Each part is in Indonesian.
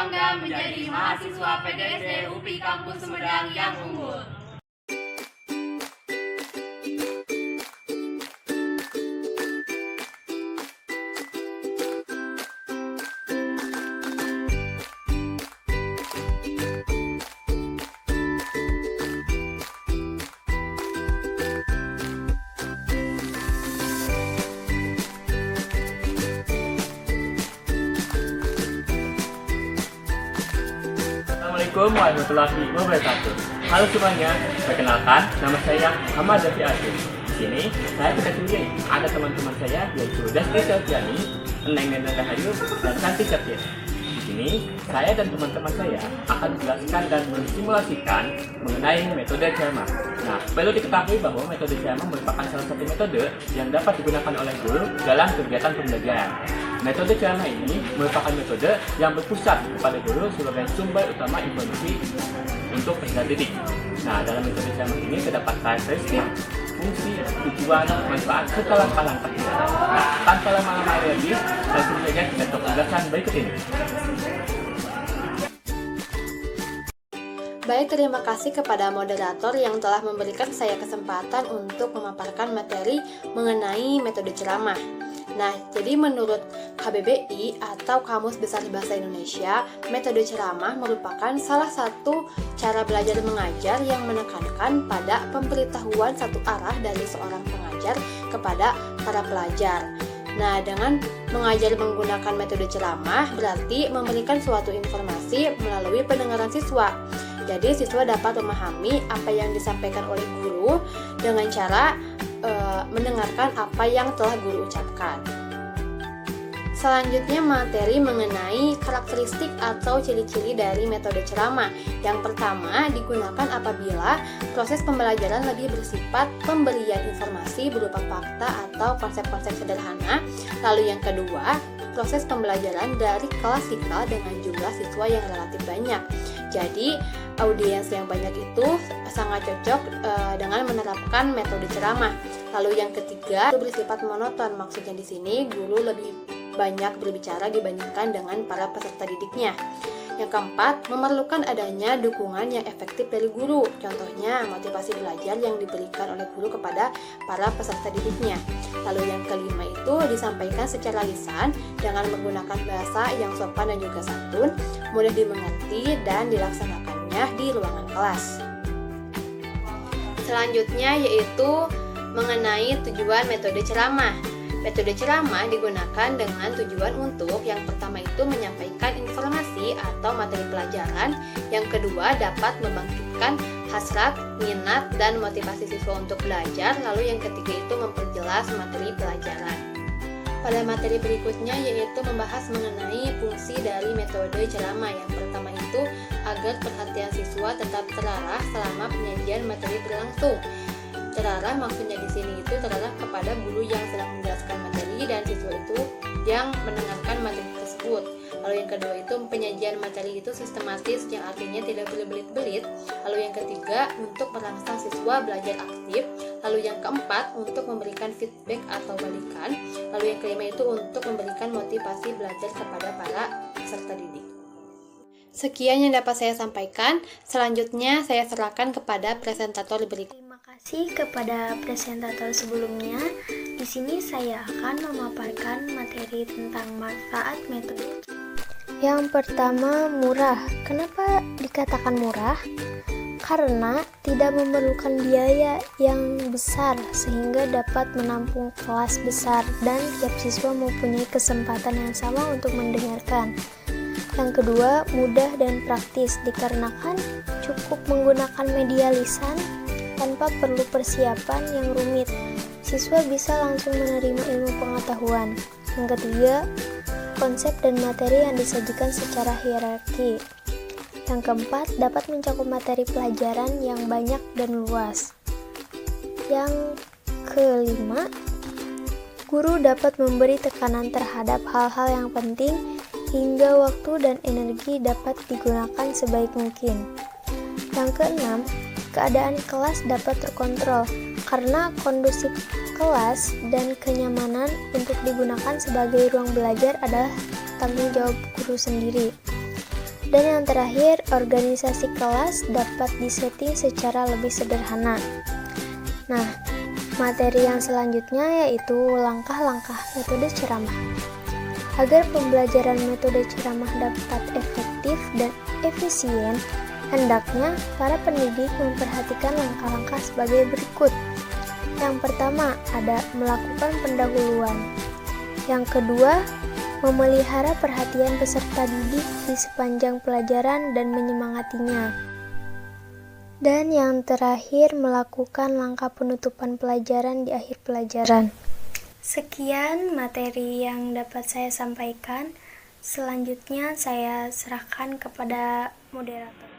bangga menjadi mahasiswa PGSD UPI Kampus Sumedang yang unggul. Assalamualaikum warahmatullahi wabarakatuh. Halo semuanya, perkenalkan nama saya Muhammad Zafi Asyik. Di sini saya tidak sendiri, ada teman-teman saya yaitu Dasti Septiani, Eneng Nenda Rahayu, dan Santi Septian. Di sini saya dan teman-teman saya akan menjelaskan dan mensimulasikan mengenai metode ceramah. Nah, perlu diketahui bahwa metode ceramah merupakan salah satu metode yang dapat digunakan oleh guru dalam kegiatan pembelajaran. Metode ceramah ini merupakan metode yang berpusat kepada guru sebagai sumber utama informasi untuk peserta didik. Nah, dalam metode ceramah ini terdapat karakteristik, fungsi, tujuan, manfaat, serta langkah-langkahnya. Nah, tanpa lama-lama lagi, langsung saja kita ke penjelasan berikut ini. Baik, terima kasih kepada moderator yang telah memberikan saya kesempatan untuk memaparkan materi mengenai metode ceramah. Nah, jadi menurut KBBI atau Kamus Besar Bahasa Indonesia, metode ceramah merupakan salah satu cara belajar mengajar yang menekankan pada pemberitahuan satu arah dari seorang pengajar kepada para pelajar. Nah, dengan mengajar menggunakan metode ceramah berarti memberikan suatu informasi melalui pendengaran siswa. Jadi, siswa dapat memahami apa yang disampaikan oleh guru dengan cara mendengarkan apa yang telah guru ucapkan. Selanjutnya materi mengenai karakteristik atau ciri-ciri dari metode ceramah. Yang pertama, digunakan apabila proses pembelajaran lebih bersifat pemberian informasi berupa fakta atau konsep-konsep sederhana. Lalu yang kedua, proses pembelajaran dari klasikal dengan jumlah siswa yang relatif banyak. Jadi, audiens yang banyak itu sangat cocok dengan menerapkan metode ceramah. Lalu yang ketiga, itu bersifat monoton. Maksudnya di sini guru lebih banyak berbicara dibandingkan dengan para peserta didiknya. Yang keempat, memerlukan adanya dukungan yang efektif dari guru. Contohnya, motivasi belajar yang diberikan oleh guru kepada para peserta didiknya. Lalu yang kelima itu disampaikan secara lisan dengan menggunakan bahasa yang sopan dan juga santun, mudah dimengerti dan dilaksanakannya di ruangan kelas. Selanjutnya yaitu mengenai tujuan metode ceramah. Metode ceramah digunakan dengan tujuan untuk yang pertama itu menyampaikan informasi atau materi pelajaran, yang kedua dapat membangkitkan hasrat, minat, dan motivasi siswa untuk belajar, lalu yang ketiga itu memperjelas materi pelajaran. Pada materi berikutnya yaitu membahas mengenai fungsi dari metode ceramah. Yang pertama itu agar perhatian siswa tetap terarah selama penyajian materi berlangsung. Terarah maksudnya di sini itu terarah kepada guru yang sedang menjelaskan materi dan siswa itu yang mendengarkan materi tersebut. Lalu yang kedua itu penyajian materi itu sistematis, yang artinya tidak berbelit-belit. Lalu yang ketiga untuk merangsang siswa belajar aktif. Lalu yang keempat untuk memberikan feedback atau balikan. Lalu yang kelima itu untuk memberikan motivasi belajar kepada para peserta didik. Sekian yang dapat saya sampaikan. Selanjutnya saya serahkan kepada presentator berikut. Terima kasih kepada presentator sebelumnya. Di sini saya akan memaparkan materi tentang manfaat metode. Yang pertama, murah. Kenapa dikatakan murah? Karena tidak memerlukan biaya yang besar sehingga dapat menampung kelas besar dan tiap siswa mempunyai kesempatan yang sama untuk mendengarkan. Yang kedua, mudah dan praktis dikarenakan cukup menggunakan media lisan tanpa perlu persiapan yang rumit. Siswa bisa langsung menerima ilmu pengetahuan. Yang ketiga, konsep dan materi yang disajikan secara hierarki. Yang keempat, dapat mencakup materi pelajaran yang banyak dan luas. Yang kelima, guru dapat memberi tekanan terhadap hal-hal yang penting hingga waktu dan energi dapat digunakan sebaik mungkin. Yang keenam, keadaan kelas dapat terkontrol karena kondusif kelas dan kenyamanan untuk digunakan sebagai ruang belajar adalah tanggung jawab guru sendiri. Dan yang terakhir, organisasi kelas dapat disetting secara lebih sederhana. Nah, materi yang selanjutnya yaitu langkah-langkah metode ceramah. Agar pembelajaran metode ceramah dapat efektif dan efisien, hendaknya para pendidik memperhatikan langkah-langkah sebagai berikut. Yang pertama, ada melakukan pendahuluan. Yang kedua, memelihara perhatian peserta didik di sepanjang pelajaran dan menyemangatinya. Dan yang terakhir, melakukan langkah penutupan pelajaran di akhir pelajaran. Sekian materi yang dapat saya sampaikan. Selanjutnya saya serahkan kepada moderator.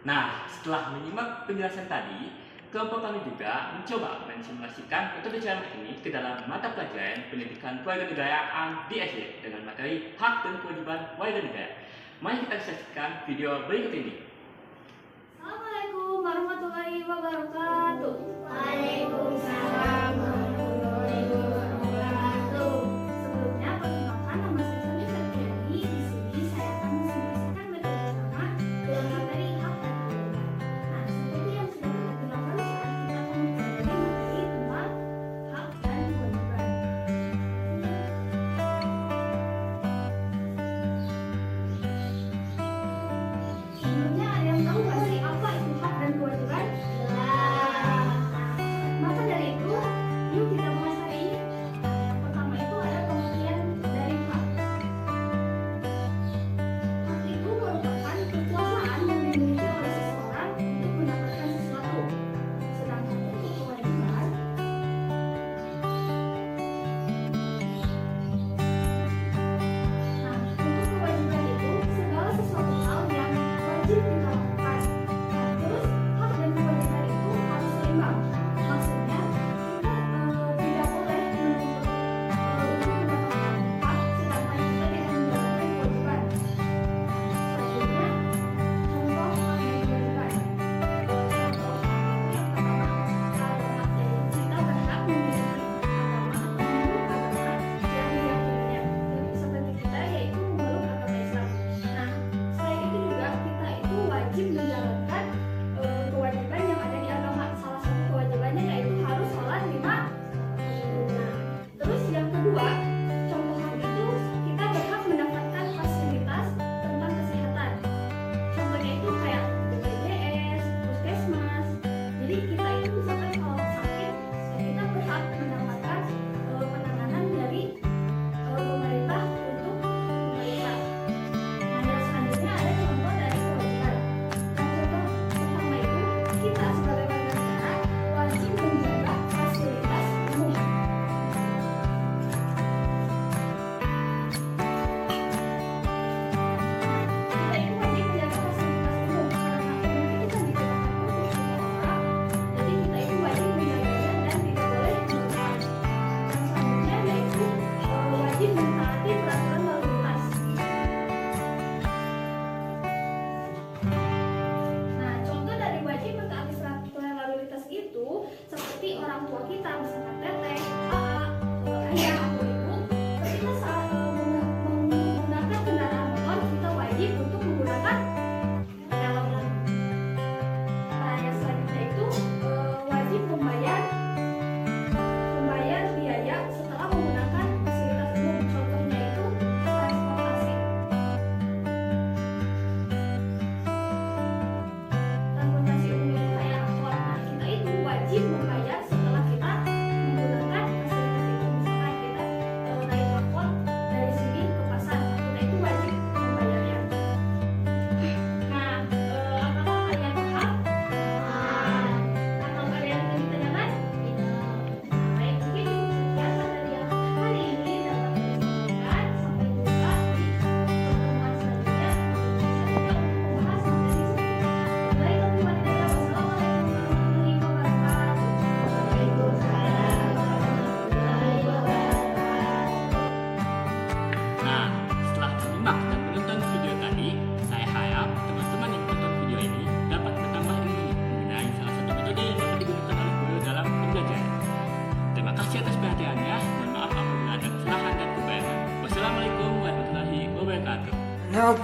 Nah, setelah menyimak penjelasan tadi, kelompok kami juga mencoba mensimulasikan metode ceramah ini ke dalam mata pelajaran pendidikan kewarganegaraan di SD dengan materi hak dan kewajiban warga negara. Mari kita saksikan video berikut ini. Assalamualaikum warahmatullahi wabarakatuh. Waalaikumsalam warahmatullahi wabarakatuh. Sebelumnya perkenalkan, nama saya Sami Septiani. Di sini saya akan mensimulasikan metode ceramah dalam materi hak dan kewajiban. Nah, seperti yang sudah kita bilang barusan, kita akan mempelajari materi tentang hak dan kewajiban. Sebelumnya ada yang tahu nggak sih apa itu hak dan kewajiban? Maka dari itu, Now